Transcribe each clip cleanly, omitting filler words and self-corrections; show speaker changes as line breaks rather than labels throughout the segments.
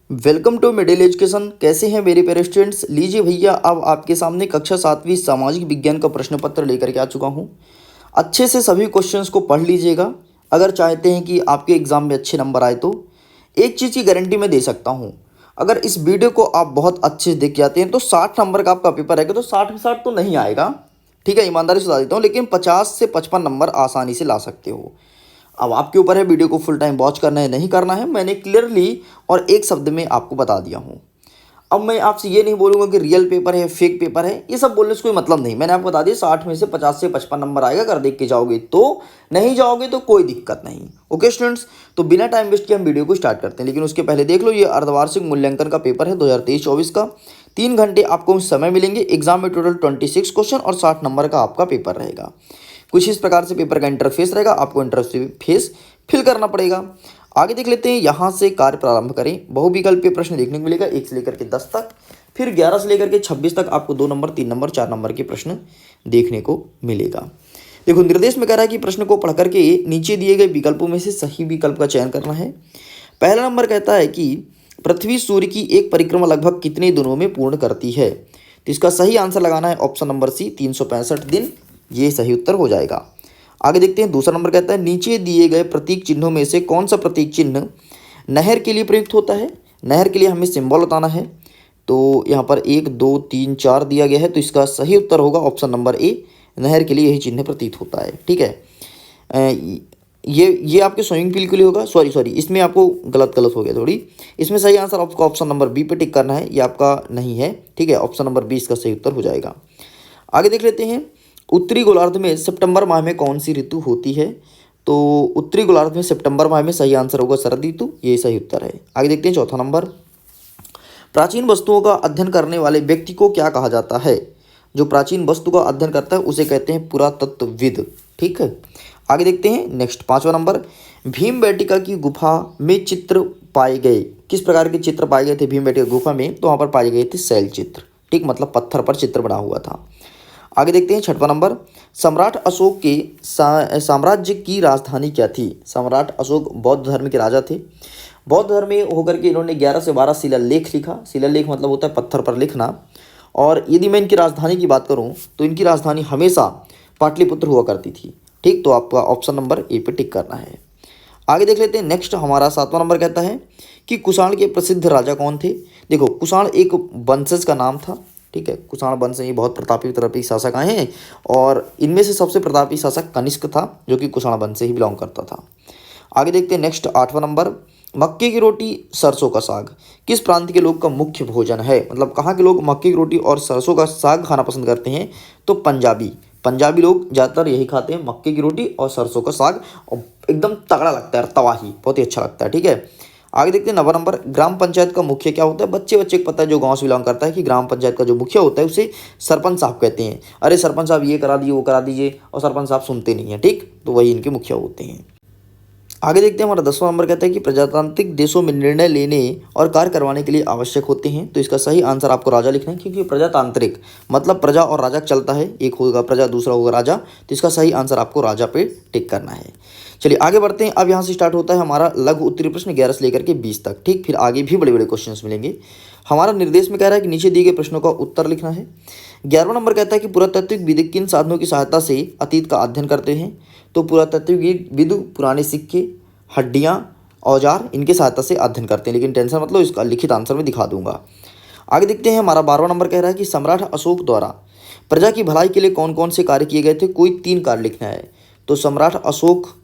Welcome to middle education. कैसे हैं मेरे प्यारे स्टूडेंट्स। लीजिए भैया, अब आपके सामने कक्षा 7वीं सामाजिक विज्ञान का प्रश्न पत्र लेकर के आ चुका हूं। अच्छे से सभी क्वेश्चंस को पढ़ लीजिएगा। अगर चाहते हैं कि आपके एग्ज़ाम में अच्छे नंबर आए तो एक चीज़ की गारंटी मैं दे सकता हूं, अगर इस वीडियो को आप बहुत अच्छे से देख के आते हैं तो 60 नंबर का आपका पेपर आएगा। तो 60 में 60 तो नहीं आएगा, ठीक है, ईमानदारी से बता देता हूँ, लेकिन 50 से 55 नंबर आसानी से ला सकते हो। अब आपके ऊपर है वीडियो को फुल टाइम वॉच करना है नहीं करना है। मैंने क्लियरली और एक शब्द में आपको बता दिया हूँ। अब मैं आपसे ये नहीं बोलूँगा कि रियल पेपर है फेक पेपर है, ये सब बोलने से कोई मतलब नहीं। मैंने आपको बता दिया 60 में से 50 से 55 नंबर आएगा। अगर देख के जाओगे तो, नहीं जाओगे तो कोई दिक्कत नहीं। ओके स्टूडेंट्स, तो बिना टाइम वेस्ट किए हम वीडियो को स्टार्ट करते हैं। लेकिन उसके पहले देख लो, ये अर्धवार्षिक मूल्यांकन का पेपर है 2023-24 का। 3 घंटे आपको समय मिलेंगे। एग्जाम में टोटल 26 क्वेश्चन और 60 नंबर का आपका पेपर रहेगा। कुछ इस प्रकार से पेपर का इंटरफेस रहेगा, आपको इंटरफेस फिल करना पड़ेगा। आगे देख लेते हैं, यहाँ से कार्य प्रारंभ करें। बहुविकल्पीय प्रश्न देखने को मिलेगा 1 से लेकर के 10 तक, फिर 11 से लेकर के 26 तक आपको 2 नंबर 3 नंबर 4 नंबर के प्रश्न देखने को मिलेगा। देखो, निर्देश में कह रहा है कि प्रश्न को पढ़ करके नीचे दिए गए विकल्पों में से सही विकल्प का चयन करना है। पहला नंबर कहता है कि पृथ्वी सूर्य की एक परिक्रमा लगभग कितने दिनों में पूर्ण करती है। तो इसका सही आंसर लगाना है ऑप्शन नंबर सी, 365 दिन। ये सही उत्तर हो जाएगा। आगे देखते हैं, दूसरा नंबर कहता है नीचे दिए गए प्रतीक चिन्हों में से कौन सा प्रतीक चिन्ह नहर के लिए प्रयुक्त होता है। नहर के लिए हमें सिंबल बताना है। तो यहाँ पर 1 2 3 4 दिया गया है, तो इसका सही उत्तर होगा ऑप्शन नंबर ए, नहर के लिए यही चिन्ह प्रतीत होता है। ठीक है, ये आपके स्विमिंग पूल के लिए होगा। सॉरी, इसमें आपको गलत हो गया थोड़ी। इसमें सही आंसर आपको ऑप्शन नंबर बी पे टिक करना है, ये आपका नहीं है। ठीक है, ऑप्शन नंबर बी इसका सही उत्तर हो जाएगा। आगे देख लेते हैं, उत्तरी गोलार्ध में सितंबर माह में कौन सी ऋतु होती है। तो उत्तरी गोलार्ध में सितंबर माह में सही आंसर होगा शरद ऋतु, ये सही उत्तर है। आगे देखते हैं, चौथा नंबर, प्राचीन वस्तुओं का अध्ययन करने वाले व्यक्ति को क्या कहा जाता है। जो प्राचीन वस्तु का अध्ययन करता है उसे कहते हैं पुरातत्वविद। ठीक है, आगे देखते हैं नेक्स्ट, 5वां नंबर, भीमबेटका की गुफा में चित्र पाए गए। किस प्रकार के चित्र पाए गए थे भीमबेटका गुफा में। तो वहाँ पर पाए गए थे शैल चित्र। ठीक, मतलब पत्थर पर चित्र बना हुआ था। आगे देखते हैं, 6वां नंबर, सम्राट अशोक के साम्राज्य की राजधानी क्या थी। सम्राट अशोक बौद्ध धर्म के राजा थे। बौद्ध धर्म में होकर के इन्होंने 11 से 12 शिलालेख लिखा। शिलालेख मतलब होता है पत्थर पर लिखना। और यदि मैं इनकी राजधानी की बात करूं तो इनकी राजधानी हमेशा पाटलिपुत्र हुआ करती थी। ठीक, तो आपका ऑप्शन नंबर ए पे टिक करना है। आगे देख लेते हैं, नेक्स्ट हमारा 7वां नंबर कहता है कि कुषाण के प्रसिद्ध राजा कौन थे। देखो, कुषाण एक वंशज का नाम था। ठीक है, कुषाण वंश ये बहुत प्रतापी शासक आए हैं, और इनमें से सबसे प्रतापी शासक कनिष्क था, जो कि कुषाण वंश से ही बिलोंग करता था। आगे देखते हैं, नेक्स्ट 8वां नंबर, मक्के की रोटी सरसों का साग किस प्रांत के लोग का मुख्य भोजन है। मतलब कहाँ के लोग मक्के की रोटी और सरसों का साग खाना पसंद करते हैं। तो पंजाबी लोग ज़्यादातर यही खाते हैं, मक्के की रोटी और सरसों का साग। और एकदम तगड़ा लगता है, तवाही, बहुत ही अच्छा लगता है। ठीक है, आगे देखते हैं, 9वां नंबर, ग्राम पंचायत का मुखिया क्या होता है। बच्चे को पता है, जो गांव से बिलोंग करता है, कि ग्राम पंचायत का जो मुखिया होता है उसे सरपंच साहब कहते हैं। अरे सरपंच साहब ये करा दिए वो करा दीजिए, और सरपंच साहब सुनते नहीं है। ठीक, तो वही इनके मुखिया होते हैं। आगे देखते हैं, हमारा 10वां नंबर कहता है कि प्रजातांत्रिक देशों में निर्णय लेने और कार्य करवाने के लिए आवश्यक होते हैं। तो इसका सही आंसर आपको राजा लिखना है, क्योंकि प्रजातांत्रिक मतलब प्रजा और राजा चलता है, एक होगा प्रजा दूसरा होगा राजा। तो इसका सही आंसर आपको राजा पे टिक करना है। चलिए आगे बढ़ते हैं। अब यहाँ से स्टार्ट होता है हमारा लघु उत्तरीय प्रश्न 11 से लेकर के 20 तक। ठीक, फिर आगे भी बड़े बड़े क्वेश्चन मिलेंगे। हमारा निर्देश में कह रहा है कि नीचे दिए गए प्रश्नों का उत्तर लिखना है। 11वां नंबर कहता है कि पुरातात्विक किन साधनों की सहायता से अतीत का अध्ययन करते हैं। तो पुरातात्विक पुराने सिक्के, हड्डियाँ, औजार, इनके सहायता से अध्ययन करते हैं। लेकिन टेंशन मतलब इसका लिखित आंसर में दिखा दूंगा। आगे देखते हैं, हमारा 12वां नंबर कह रहा है कि सम्राट अशोक द्वारा प्रजा की भलाई के लिए कौन कौन से कार्य किए गए थे। कोई 3 कार्य लिखना है। तो सम्राट अशोक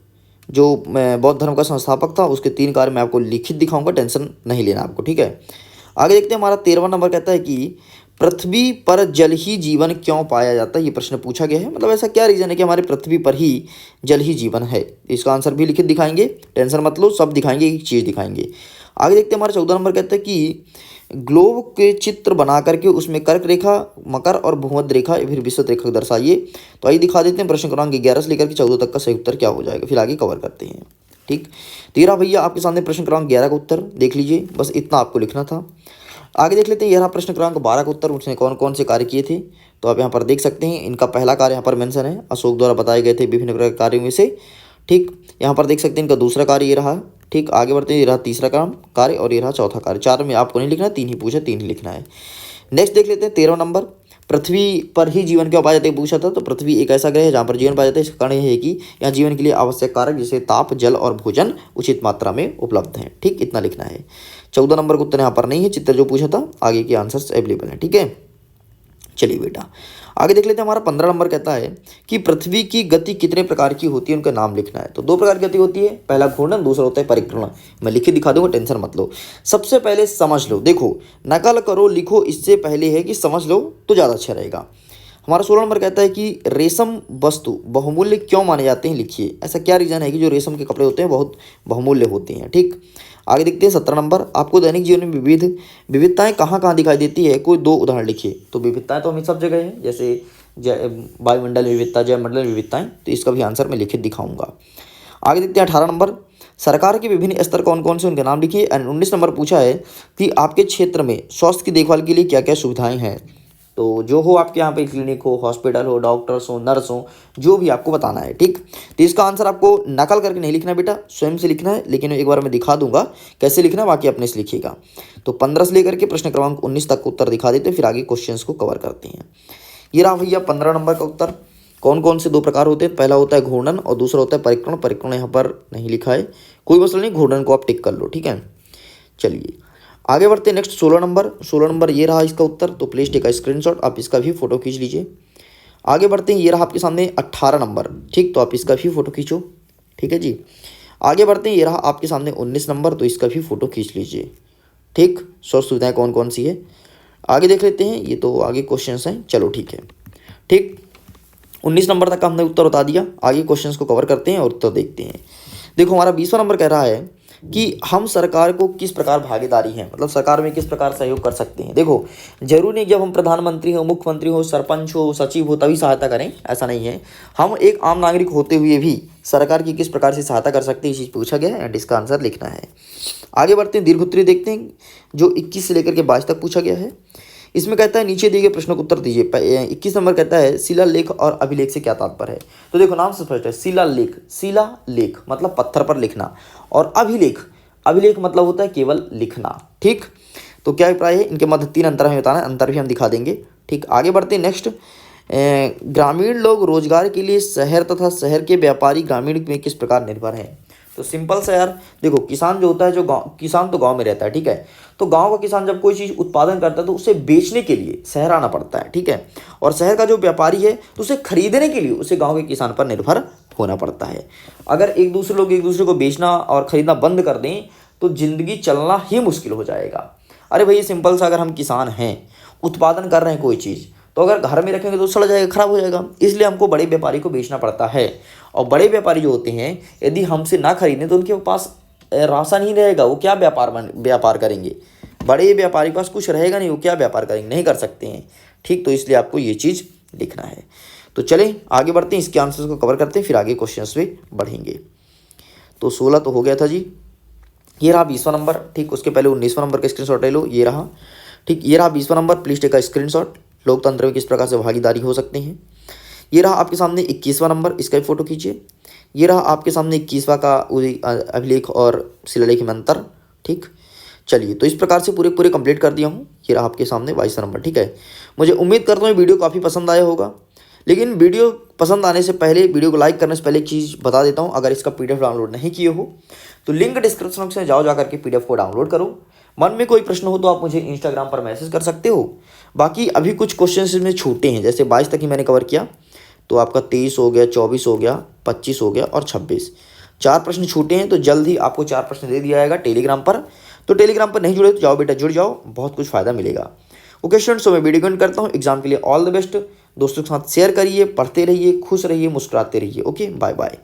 जो बौद्ध धर्म का संस्थापक था, उसके 3 कार्य मैं आपको लिखित दिखाऊंगा, टेंशन नहीं लेना आपको। ठीक है, आगे देखते हैं, हमारा 13वां नंबर कहता है कि पृथ्वी पर जल ही जीवन क्यों पाया जाता है। ये प्रश्न पूछा गया है, मतलब ऐसा क्या रीज़न है कि हमारे पृथ्वी पर ही जल ही जीवन है। इसका आंसर भी लिखित दिखाएंगे, टेंशन मत लो, सब दिखाएंगे, एक चीज़ दिखाएंगे। आगे देखते हैं, हमारा 14 नंबर कहता है कि ग्लोब के चित्र बना करके उसमें कर्क रेखा, मकर और भूमध्य रेखा या फिर विषुवत रेखा दर्शाइए। तो आइए दिखा देते हैं। प्रश्न क्रमांक 11 से लेकर के 14 तक का सही उत्तर क्या हो जाएगा, फिर आगे कवर करते हैं। ठीक, 13 भैया आपके सामने प्रश्न क्रमांक 11 का उत्तर देख लीजिए, बस इतना आपको लिखना था। आगे देख लेते हैं, यह प्रश्न क्रमांक 12 का उत्तर, उसने कौन कौन से कार्य किए थे। तो आप यहाँ पर देख सकते हैं, इनका पहला कार्य यहाँ पर मेंशन है, अशोक द्वारा बताए गए थे विभिन्न प्रकार के कार्यों में से। ठीक, यहाँ पर देख सकते हैं इनका दूसरा कार्य ये रहा, ठीक, आगे बढ़ते हैं। ये रहा तीसरा काम कार्य और ये रहा चौथा कार्य। 4 में आपको नहीं लिखना है, 3 ही पूछा, 3 ही लिखना है। नेक्स्ट देख लेते हैं 13 नंबर, पृथ्वी पर ही जीवन क्यों पाया जाता है पूछा था। तो पृथ्वी एक ऐसा ग्रह है जहाँ पर जीवन पाया जाता है। इसका कारण यह है कि यहाँ जीवन के लिए आवश्यक कारक जैसे ताप, जल और भोजन उचित मात्रा में उपलब्ध हैं। ठीक, इतना लिखना है। 14 नंबर का उत्तर यहाँ पर नहीं है, चित्र जो पूछा था, आगे के आंसर्स अवेलेबल हैं। ठीक है, चलिए बेटा आगे देख लेते हैं। हमारा 15 नंबर कहता है कि पृथ्वी की गति कितने प्रकार की होती है, उनका नाम लिखना है। तो 2 प्रकार की गति होती है, पहला घूर्णन, दूसरा होता है परिक्रमण। मैं लिख के दिखा दूंगा, टेंशन मत लो। सबसे पहले समझ लो, देखो नकल करो लिखो इससे पहले है कि समझ लो तो ज़्यादा अच्छा रहेगा। हमारा 16 नंबर कहता है कि रेशम वस्तु बहुमूल्य क्यों माने जाते हैं, लिखिए ऐसा क्या रीज़न है कि जो रेशम के कपड़े होते हैं बहुत बहुमूल्य होते हैं। ठीक, आगे देखते हैं 17 नंबर, आपको दैनिक जीवन में विविधताएं कहाँ कहाँ दिखाई देती है, कोई 2 उदाहरण लिखिए। तो विविधताएं तो हमें सब जगह है, जैसे वायुमंडल विविधता, जयमंडल विविधताएं, तो इसका भी आंसर मैं लिखित दिखाऊंगा। आगे देखते हैं 18 नंबर, सरकार के विभिन्न स्तर कौन कौन से, उनके नाम लिखिए। 19 नंबर पूछा है कि आपके क्षेत्र में स्वास्थ्य की देखभाल के लिए क्या क्या सुविधाएं हैं। तो जो हो आपके यहाँ पे क्लिनिक हो, हॉस्पिटल हो, डॉक्टर्स हो, नर्स हो, जो भी आपको बताना है। ठीक, तो इसका आंसर आपको नकल करके नहीं लिखना बेटा, स्वयं से लिखना है। लेकिन एक बार मैं दिखा दूंगा कैसे लिखना है, बाकी अपने से लिखिएगा। तो 15 से लेकर के प्रश्न क्रमांक 19 तक उत्तर दिखा देते हैं, फिर आगे क्वेश्चंस को कवर करते हैं। ये रहा भैया 15 नंबर का उत्तर। कौन कौन से 2 प्रकार होते हैं, पहला होता है घूर्णन और दूसरा होता है परिक्रमण। परिक्रमण यहाँ पर नहीं लिखा है, कोई मसला नहीं, घूर्णन को आप टिक कर लो। ठीक है, चलिए आगे बढ़ते हैं। नेक्स्ट 16 नंबर, 16 नंबर ये रहा इसका उत्तर। तो प्लीज़ टेक अ स्क्रीनशॉट, आप इसका भी फोटो खींच लीजिए। आगे बढ़ते हैं, ये रहा आपके सामने 18 नंबर। ठीक, तो आप इसका भी फोटो खींचो। ठीक है जी, आगे बढ़ते हैं। ये रहा आपके सामने 19 नंबर, तो इसका भी फोटो खींच लीजिए। ठीक, स्वास्थ्य सुविधाएं कौन कौन सी है आगे देख लेते हैं, ये तो आगे क्वेश्चन हैं। चलो ठीक है, ठीक 19 नंबर तक का हमने उत्तर बता दिया, आगे क्वेश्चन को कवर करते हैं और उत्तर देखते हैं। देखो हमारा 20वां नंबर कह रहा है कि हम सरकार को किस प्रकार भागीदारी है, मतलब सरकार में किस प्रकार सहयोग कर सकते हैं। देखो जरूरी नहीं जब हम प्रधानमंत्री हो, मुख्यमंत्री हो, सरपंच हो, सचिव हो तभी सहायता करें, ऐसा नहीं है। हम एक आम नागरिक होते हुए भी सरकार की किस प्रकार से सहायता कर सकते हैं, इस चीज़ पूछा गया है एंड इसका आंसर लिखना है। आगे बढ़ते हैं, दीर्घोत्तरी देखते हैं जो 21 से लेकर के 22 तक पूछा गया है। इसमें कहता है नीचे दिए गए प्रश्नों का उत्तर दीजिए। 21 नंबर कहता है शिलालेख और अभिलेख से क्या तात्पर्य है। तो देखो नाम से स्पष्ट है, शिलालेख, शिलालेख मतलब पत्थर पर लिखना, और अभिलेख, अभिलेख मतलब होता है केवल लिखना। ठीक, तो क्या अभिप्राय है, इनके मध्य 3 अंतर हमें बताना है, अंतर भी हम दिखा देंगे। ठीक, आगे बढ़ते हैं। नेक्स्ट, ग्रामीण लोग रोजगार के लिए शहर तथा शहर के व्यापारी ग्रामीण में किस प्रकार निर्भर हैं। तो सिंपल सा यार, देखो किसान जो होता है, जो गाँव किसान तो गांव में रहता है। ठीक है, तो गांव का किसान जब कोई चीज़ उत्पादन करता है तो उसे बेचने के लिए शहर आना पड़ता है। ठीक है, और शहर का जो व्यापारी है तो उसे खरीदने के लिए उसे गांव के किसान पर निर्भर होना पड़ता है। अगर एक दूसरे लोग एक दूसरे को बेचना और खरीदना बंद कर दें तो जिंदगी चलना ही मुश्किल हो जाएगा। अरे भैया सिंपल सा, अगर हम किसान हैं, उत्पादन कर रहे हैं कोई चीज़, तो अगर घर में रखेंगे तो सड़ जाएगा, खराब हो जाएगा, इसलिए हमको बड़े व्यापारी को बेचना पड़ता है। और बड़े व्यापारी जो होते हैं यदि हमसे ना खरीदें तो उनके पास राशन ही रहेगा, वो क्या व्यापार करेंगे। बड़े व्यापारी के पास कुछ रहेगा नहीं, वो क्या व्यापार करेंगे, नहीं कर सकते हैं। ठीक, तो इसलिए आपको ये चीज़ लिखना है। तो चलें आगे बढ़ते हैं, इसके आंसर्स को कवर करते हैं, फिर आगे क्वेश्चंस पे बढ़ेंगे। तो 16 तो हो गया था जी, ये रहा 20वां नंबर। ठीक, उसके पहले 19वां नंबर का स्क्रीनशॉट ले लो, ये रहा। ठीक, ये रहा 20वां नंबर, प्लीज टेक का स्क्रीनशॉट। लोकतंत्र में किस प्रकार से भागीदारी हो सकते हैं। ये रहा आपके सामने 21वां नंबर, इसका फोटो खींचिए। ये रहा आपके सामने 21वां का अभिलेख और शिलालेख में अंतर। ठीक, चलिए तो इस प्रकार से पूरे कंप्लीट कर दिया हूँ। ये रहा आपके सामने 22वां नंबर। ठीक है, मुझे उम्मीद करता हूँ वीडियो काफ़ी पसंद आया होगा, लेकिन वीडियो पसंद आने से पहले, वीडियो को लाइक करने से पहले एक चीज़ बता देता हूँ, अगर इसका PDF डाउनलोड नहीं किए हो तो लिंक डिस्क्रिप्शन में जाओ, जा करके PDF को डाउनलोड करो। मन में कोई प्रश्न हो तो आप मुझे इंस्टाग्राम पर मैसेज कर सकते हो। बाकी अभी कुछ क्वेश्चन इसमें छूटे हैं, जैसे 22 तक ही मैंने कवर किया, तो आपका 23 हो गया, 24 हो गया, 25 हो गया और 26, 4 प्रश्न छूटे हैं। तो जल्द ही आपको 4 प्रश्न दे दिया जाएगा टेलीग्राम पर। तो टेलीग्राम पर नहीं जुड़े तो जाओ बेटा, जुड़ जाओ, बहुत कुछ फ़ायदा मिलेगा। ओके स्टूडेंट्स, तो मैं वीडियो एंड करता हूँ। एग्जाम के लिए ऑल द बेस्ट। दोस्तों के साथ शेयर करिए, पढ़ते रहिए, खुश रहिए, मुस्कुराते रहिए। Okay, bye bye.